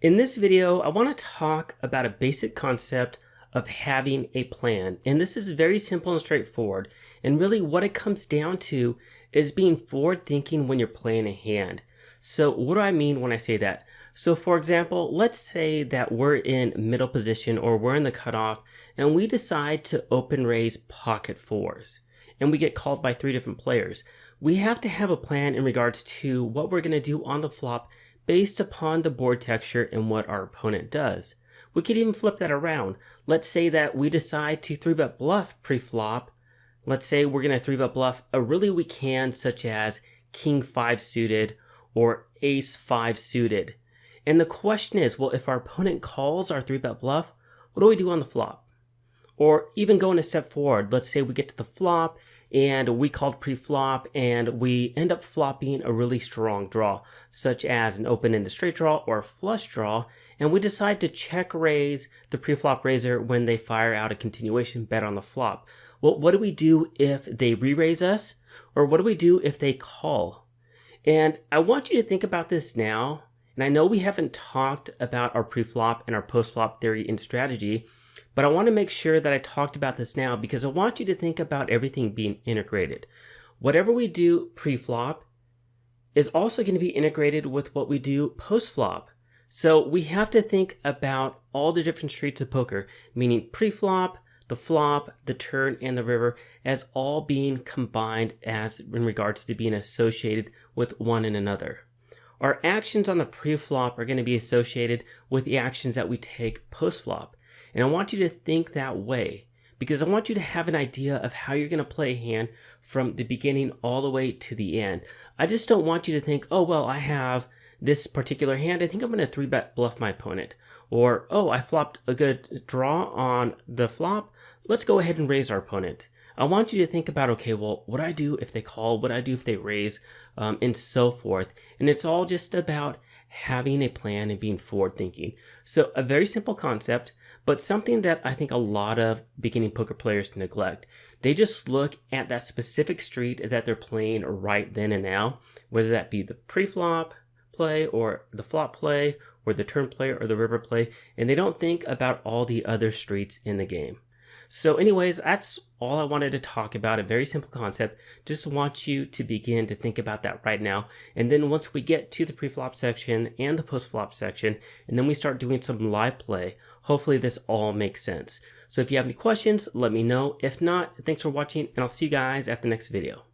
In this video, I want to talk about a basic concept of having a plan. And this is very simple and straightforward. And really what it comes down to is being forward thinking when you're playing a hand. So what do I mean when I say that? So for example, let's say that we're in middle position or we're in the cutoff and we decide to open raise pocket fours and we get called by 3 different players. We have to have a plan in regards to what we're going to do on the flop based upon the board texture and what our opponent does. We could even flip that around. Let's say that we decide to 3-bet bluff pre-flop. Let's say we're going to 3-bet bluff a really weak hand such as King 5 suited or Ace 5 suited. And the question is, well, if our opponent calls our 3-bet bluff, what do we do on the flop? Or even going a step forward, let's say we get to the flop and we called pre-flop and we end up flopping a really strong draw, such as an open-ended straight draw or a flush draw, and we decide to check raise the pre-flop raiser when they fire out a continuation bet on the flop. Well, what do we do if they re-raise us? Or what do we do if they call? And I want you to think about this now, and I know we haven't talked about our pre-flop and our post-flop theory and strategy, but I want to make sure that I talked about this now because I want you to think about everything being integrated. Whatever we do pre-flop is also going to be integrated with what we do post-flop. So we have to think about all the different streets of poker, meaning pre-flop, the flop, the turn, and the river as all being combined as in regards to being associated with one and another. Our actions on the pre-flop are going to be associated with the actions that we take post-flop. And I want you to think that way because I want you to have an idea of how you're going to play a hand from the beginning all the way to the end. I just don't want you to think, oh, well, I have this particular hand. I think I'm going to 3-bet bluff my opponent. Or, oh, I flopped a good draw on the flop. Let's go ahead and raise our opponent. I want you to think about, okay, well, what do I do if they call? What do I do if they raise? And so forth. And it's all just about having a plan and being forward thinking. So a very simple concept, but something that I think a lot of beginning poker players neglect. They just look at that specific street that they're playing right then and now, whether that be the pre-flop play or the flop play or the turn play or the river play, and they don't think about all the other streets in the game. So anyways, that's all I wanted to talk about, a very simple concept. Just want you to begin to think about that right now. And then once we get to the pre-flop section and the post-flop section, and then we start doing some live play, hopefully this all makes sense. So if you have any questions, let me know. If not, thanks for watching, and I'll see you guys at the next video.